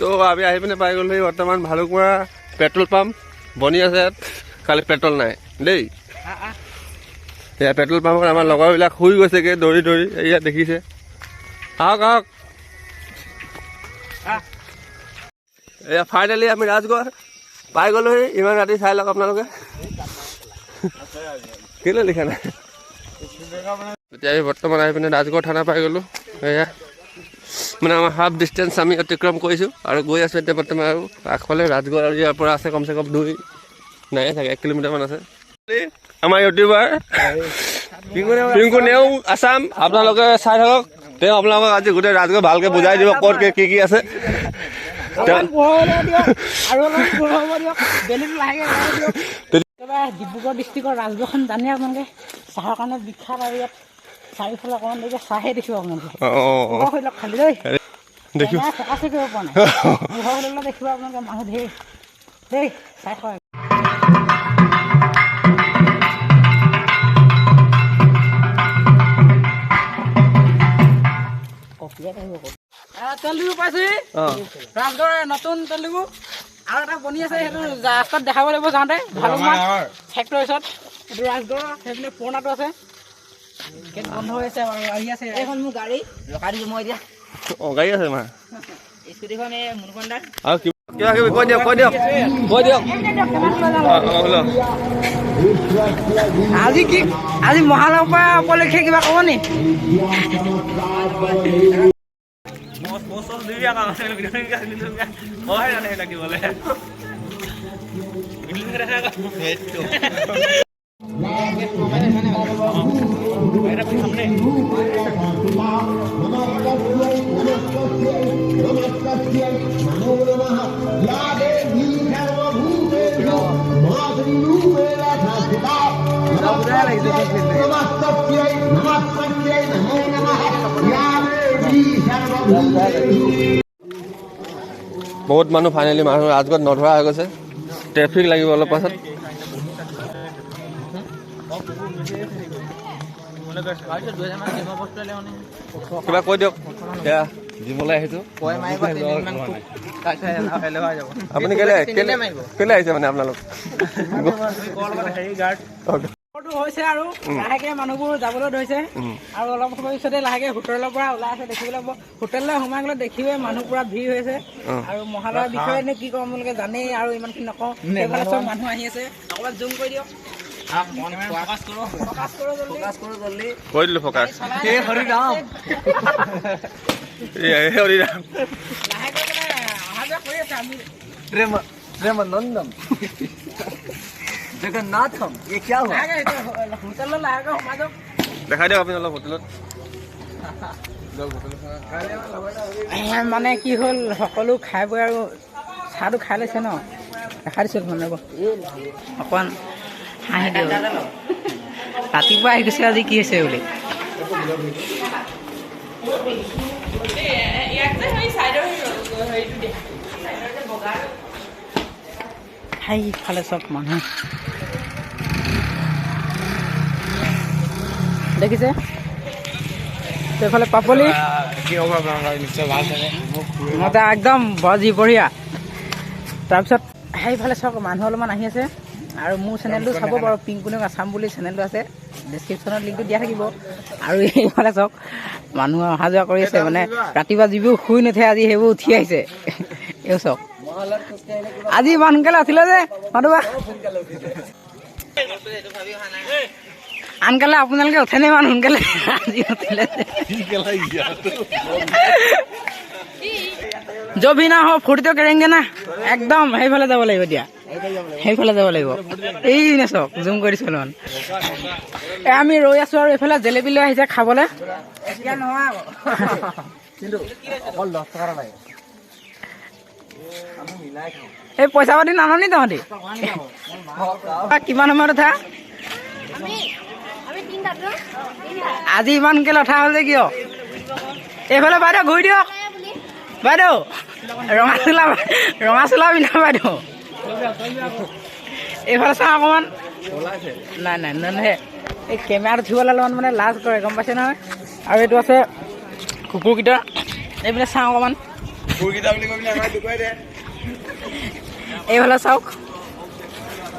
তো আমি আহি পিনে পাই গ'লো বৰ্তমান ভালুকমৰা পেট্ৰল পাম্প বনি আছে ইয়াত, খালি পেট্ৰল নাই দেই। এয়া পেট্ৰল পাম্পত আমাৰ লগৰবিলাক শুই গৈছেগৈ দৌৰি দৌৰি, ইয়াত দেখিছে। আহক আহক। এয়া ফাইনেলি আমি ৰাজগড় পাই গ'লোহি। ইমান ৰাতি চাই লওক আপোনালোকে, কেলৈ লিখা নাই। এতিয়া আমি বৰ্তমান আহি পিনে ৰাজগড় থানা পাই গ'লোঁ। এয়া মানে আমাৰ হাফ ডিষ্টেঞ্চ আমি অতিক্ৰম কৰিছোঁ আৰু গৈ আছোঁ এতিয়া বৰ্তমান। আৰু আগফালে ৰাজগড় আৰু ইয়াৰ পৰা আছে কমচে কম 2 নাই চাগে 1 কিলোমিটাৰমান আছে। আমাৰ ইউটিউবাৰ পিংকু নেও আছাম, আপোনালোকে চাই থাকক। তেওঁ আপোনালোকক আজি গোটেই ৰাজগড় ভালকৈ বুজাই দিব ক'ত কি আছে। ডিব্ৰুগড় ডিষ্ট্ৰিক্টৰ ৰাজগড়খন জানে আপোনালোকে, চাহৰ কাৰণে বিখ্যাত। আৰু ইয়াত চাৰিওফালে অকণমান দেৰিকে চাহে দেখিব আপোনালোকে। খালি দেই ফকাছে কৰিব পৰা নাই, দেখিব আপোনালোকে মানুহ ধেৰ দেই, চাই হয়। তেল ডিপু পাইছে ৰাজগড়, নতুন তেল ডিপু। আৰু এটা বনি আছে, সেইটো ৰাস্তাত দেখাব লাগিব যাওঁতে। ভালুকমাৰ ফেক্টৰীৰ ওচৰত এইটো ৰাজগড়, সেইপিনে পুৰণাটো আছে। গেট বন্ধ হৈ আছে আৰু আহি আছে। এইখন মোৰ গাড়ী ৰখাই দিছোঁ মই এতিয়া। গাড়ী আছে মা স্কুটিখন এই মুনকণ্ডাৰ। আৰু কিবা কিবি কৈ দিয়ক। আজি মহালয়া উপলক্ষে কিবা ক'ব নি? বহুত মানুহ ফাইনেলি মানুহ ৰাজগড়ত নধৰা হৈ গৈছে। ট্ৰেফিক লাগিব অলপ পাছত। কিবা কৈ দিয়ক। এয়া জিমলৈ আহিছোঁ। আপুনি কেলে আহিছে মানে আপোনালোক? হৈছে আৰু লাহেকে মানুহবোৰ যাবলৈ ধৰিছে। আৰু অলপ সময় পিছতে লাহেকে হোটেলৰ পৰা ওলাই আছে দেখিবলৈ পাব। হোটেললৈ সোমাই গ'লে দেখিবে মানুহ পুৰা ভিৰ হৈছে। আৰু মহালয়াৰ বিষয়ে কি কওঁ আপোনালোকে জানেই, আৰু ইমানখিনি নকওঁ। সেইফালে চব মানুহ আহি আছে, অকণমান জুম কৰি দিয়ক। কৈ দিলোঁ ফকাচ। হৰিৰাম লাহেকৈ অহা যোৱা কৰি আছে। আমি प्रेमानंदम जगन्नाथम ये क्या हुआ? হোটেলত লাহেকৈ সোমাই যাওক। দেখাই দিয়ক আপুনি অলপ হোটেলত। মানে কি হ'ল, সকলো খাই বৈ আৰু চাহটো খাই লৈছে ন। দেখাই দিছোঁ মানে অকণমান হাঁহি দিওঁ। ৰাতিপুৱা আহি গৈছে আজি কি হৈছে বুলি। সেইফালে চব মানুহ দেখিছে। সেইফালে পাপলি মজা একদম বজি বঢ়িয়া। তাৰপিছত সেইফালে চব মানুহ অলপমান আহি আছে। আৰু মোৰ চেনেলটো চাব বাৰু, পিংকু নেও আছাম বুলি চেনেলটো আছে, ডেছক্ৰিপশ্যনত লিংকটো দিয়া থাকিব। আৰু এইফালে চাওক মানুহ অহা যোৱা কৰি আছে। মানে ৰাতিপুৱা যিবোৰ শুই নুঠে আজি সেইবোৰ উঠি আহিছে। এই চাওক আজি ইমান সোনকালে উঠিলে যে মানুহবা। আনকালে আপোনালোকে উঠেনে ইমান সোনকালে? আজি উঠিলে जो भी ना हो फुर्ती तो करेंगे ना एकदम। সেইফালে যাব লাগিব দিয়া, সেইফালে যাব লাগিব। এই নে চাওক জুম কৰিছোঁ অলপমান। আমি ৰৈ আছোঁ আৰু এইফালে জেলেপি লৈ আহিছে খাবলৈ। এতিয়া নহয় কিন্তু অকল 10 টকা লাগে। এই পইচা পাতি নাননি তহঁতি? কিমান সময়ত উঠা? আজি ইমান সোনকালে উঠা হ'ল যে কিয়? এইফালে বাইদেউ ঘূৰি দিয়ক। বাইদেউ ৰঙা চোলা পিন্ধা বাইদেউ। এইফালে চাওঁ অকণমান। নাই নাই নহয়, এই কেমেৰাত উঠিবলৈ অলপমান মানে লাজ কৰে, গম পাইছে নহয়। আৰু এইটো আছে কুকুৰকেইটা। এইপিনে চাওঁ অকণমান। এইফালে চাওক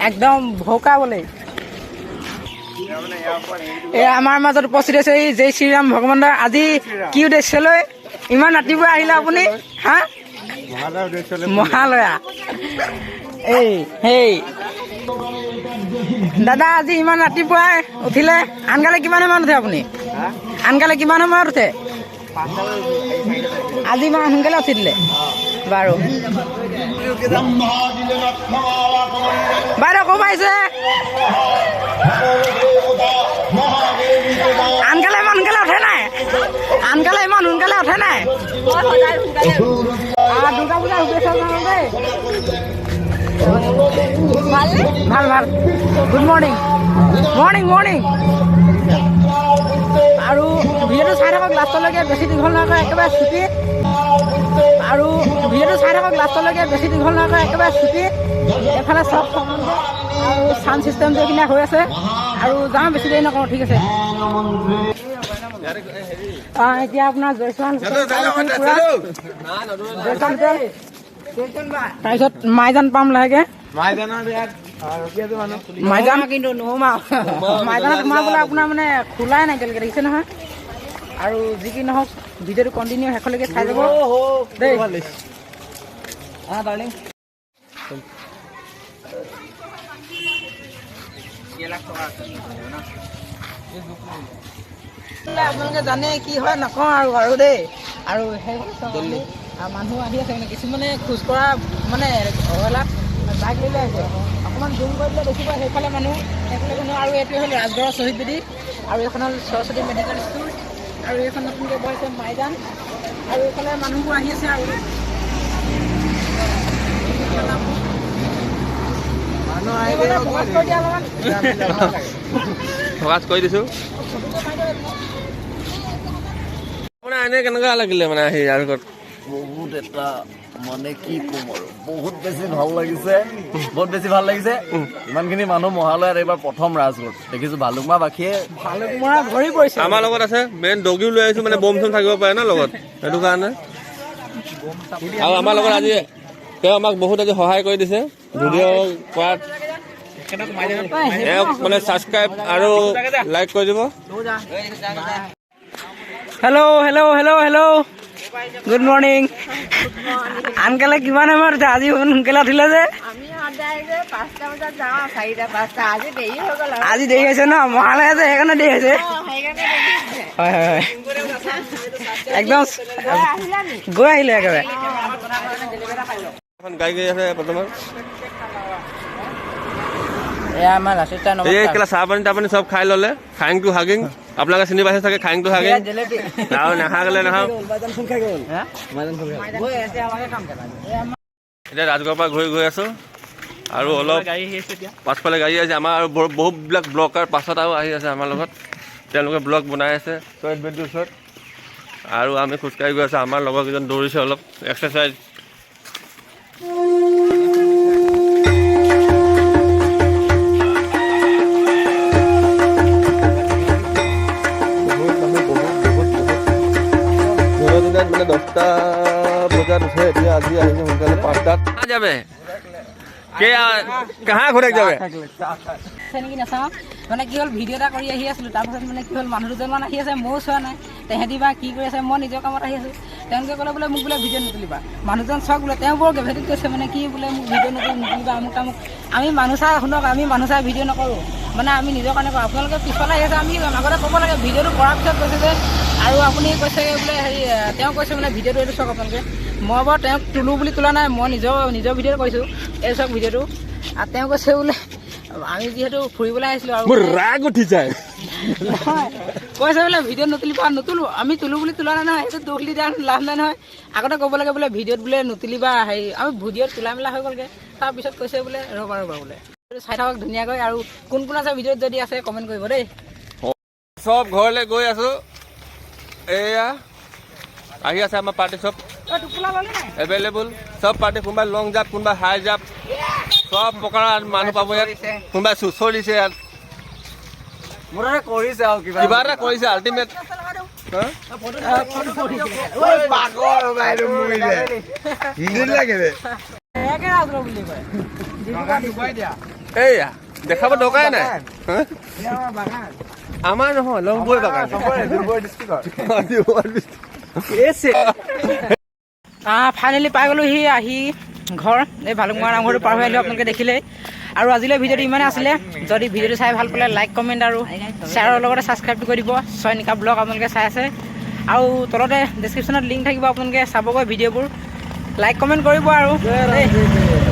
একদম ভৌকা বোলে এই আমাৰ মাজত উপস্থিত হৈছে এই জয় শ্ৰীৰাম ভগৱান দা আজি কি উদ্দেশ্য লৈ ইমান ৰাতিপুৱা আহিলে আপুনি হা মহালয়া এই হেই দাদা আজি ইমান ৰাতিপুৱাই উঠিলে আনকালে কিমান সময়ত উঠে আপুনি আনকালে কিমান সময়ত উঠে আজি ইমান সোনকালে উঠি দিলে বাৰু বাইদেউ ক'ৰ আহিছে আনকালে ইমান সোনকালে উঠে নাই আনকালে ইমান সোনকালে উঠে নাই দুৰ্গা পূজাৰ শুভেচ্ছা জনালোঁ দেই ভাল ভাল গুড মৰ্ণিং মৰ্ণিং মৰ্ণিং আৰু ভিডিঅ'টো চাই থাকক লাষ্টলৈকে বেছি দীঘল নকৰে একেবাৰে ছুটি আৰু ভিডিঅ'টো চাই থাকক লাষ্টলৈকে বেছি দীঘল নকৰে একেবাৰে ছুটি এফালে চব আৰু চাউণ্ড চিষ্টেমটো এইখিনি হৈ আছে আৰু যাওঁ বেছি দেৰি নকৰোঁ ঠিক আছে এতিয়া আপোনাৰ জয়ছোৱাল তাৰপিছত মাইজান পাম লাহেকে মাইজান কিন্তু নোসোমাও মাইজানত সোমাবলৈ আপোনাৰ মানে খোলাই নাই এতিয়ালৈকে দেখিছে নহয় আৰু যি কি নহওক ভিডিঅ'টো কণ্টিনিউ শেষলৈকে চাই যাব দেই আপোনালোকে জানে কি হয় নকওঁ আৰু দেই আৰু সেই মানুহ আহি আছে মানে কিছুমানে খোজকঢ়া মানে অৱহেলাত বাইক লৈ লৈ আহিছে অকণমান জুম কৰি দিলে দেখিব সেইফালে মানুহ আৰু এইটোৱে হ'ল ৰাজগড়ৰ শ্বহীদ বেদী আৰু এইখন হ'ল সৰস্বতী মেডিকেল স্কুল আৰু এইখন নতুনকৈ বহিছে মাইদান আৰু এইফালে মানুহবোৰ আহি আছে আৰু ফকাচ কৰি দিছোঁ আপোনাৰ এনে কেনেকুৱা লাগিলে মানে আহি আৰু বহুত এটা মানে কি ক'ম আৰু বহুত বেছি ভাল লাগিছে বহুত বেছি ভাল লাগিছে ইমানখিনি মানুহ মহালয়াত এইবাৰ প্ৰথম ৰাজগড় দেখিছোঁ ভালুকমাহবাসীয়ে ভৰি পৰিছে আমাৰ লগত আছে মেইন ডগিও লৈ আহিছোঁ মানে বম চম থাকিব পাৰে ন লগত সেইটো কাৰণে আৰু আমাৰ লগত আজি তেওঁ আমাক বহুত আজি সহায় কৰি দিছে ভিডিঅ' কৰাত মানে ছাবস্ক্ৰাইব আৰু লাইক কৰি দিব hello' hello' hello' hello' good morning আনকালে কিমান সময়ত উঠে আজি সোনকালে উঠিলে যে আজি দেৰি হৈছে ন মহালয়া যে সেইকাৰণে দেৰি হৈছে হয় হয় হয় একদম গৈ আহিলে একেবাৰে গাড়ী গৈ আছে বৰ্তমান এয়া আমাৰ লাচিত এই কেলা চাহ পানী তাপানী চব খাই ল'লে খাইং টু হাগিং আপোনালোকে চিনি পাইছে চাগে খাইং টু হাগিং আৰু নাখালে নাখাওঁ এতিয়া ৰাজগড়ৰ পৰা গৈ আছোঁ আৰু অলপ পাছফালে গাড়ী আছে আমাৰ আৰু বহুতবিলাক ব্লকাৰ পাছত আৰু আহি আছে আমাৰ লগত তেওঁলোকে ব্লগ বনাই আছে শ্বহীদ বেদীৰ ওচৰত আৰু আমি খোজকাঢ়ি গৈ আছোঁ আমাৰ লগৰ কেইজন দৌৰিছে অলপ এক্সাৰচাইজ মানে 10টা বজাত উঠে এতিয়া আজি আহিছে সোনকালে 5টাত যাবে কাহা ঘৰে যাবে নেকি নাচাওঁ মানে কি হ'ল ভিডিঅ' এটা কৰি আহি আছিলোঁ তাৰপাছত মানে কি হ'ল মানুহ দুজনমান আহি আছে ময়ো চোৱা নাই তেহেঁতি বা কি কৰি আছে মই নিজৰ কামত আহি আছোঁ তেওঁলোকে ক'লে বোলে মোক বোলে ভিডিঅ' নুতুলিবা মানুহজন চাওক বোলে তেওঁ বৰ গেভেটিত কৈছে মানে কি বোলে মোক ভিডিঅ' নুতুলিবা আমুক তামুক আমি মানুহ চাই শুনক আমি মানুহ চাই ভিডিঅ' নকৰোঁ মানে আমি নিজৰ কাৰণে কৰোঁ আপোনালোকে পিছফালে আহি আছে আমি আগতে ক'ব লাগে ভিডিঅ'টো কৰাৰ পিছত কৈছে যে আৰু আপুনি কৈছে বোলে হেৰি তেওঁ কৈছে মানে ভিডিঅ'টো এইটো চাওক আপোনালোকে মই বাৰু তেওঁক তোলোঁ বুলি তোলা নাই মই নিজৰ ভিডিঅ'টো কৰিছোঁ এই চাওক ভিডিঅ'টো আৰু তেওঁ কৈছে বোলে আমি যিহেতু ফুৰিবলৈ আহিছিলোঁ আৰু ৰাগ উঠি যায় কৈছে বোলে ভিডিঅ' নুতুলোঁ আমি তোলোঁ বুলি তোলা নাই নহয় সেইটো দুখ দি দিয়া লাভ নাই নহয় আগতে ক'ব লাগে বোলে ভিডিঅ'ত বোলে নুতুলিবা হেৰি আমি ভিডিঅ'ত তোলা মেলা হৈ গ'লগৈ তাৰপিছত কৈছে বোলে ৰ'বা বোলে চাই থাকক ধুনীয়াকৈ আৰু কোন কোন আছে ভিডিঅ'ত যদি আছে কমেণ্ট কৰিব দেই চব ঘৰলৈ গৈ আছোঁ এয়া আহি আছে আমাৰ পাৰ্টি চব এভেইলেবল চব পাৰ্টি কোনোবাই লং জাপ কোনোবাই হাই জাপ সব প্ৰকাৰৰ মানুহ পাব ইয়াত কোনোবাই চুচৰিছে ইয়াত মোৰ কৰিছে আৰু কিবা এটা কৰিছে আল্টিমেট এইয়া দেখাব দৰকাৰে নাই আমাৰ নহয় লংবৈ বাগান ফাইনেলি পাই গ'লোহি আহি ঘৰ এই ভালুকমাৰ নামঘৰটো পাৰ হৈ আহিলোঁ আপোনালোকে দেখিলেই আৰু আজিলৈ ভিডিঅ'টো ইমানেই আছিলে যদি ভিডিঅ'টো চাই ভাল পালে লাইক কমেণ্ট আৰু শ্বেয়াৰৰ লগতে ছাবস্ক্ৰাইবটো কৰি দিব চয়নিকা ব্লগ আপোনালোকে চাই আছে আৰু তলতে ডেছক্ৰিপশ্যনত লিংক থাকিব আপোনালোকে চাবগৈ ভিডিঅ'বোৰ লাইক কমেণ্ট কৰিব আৰু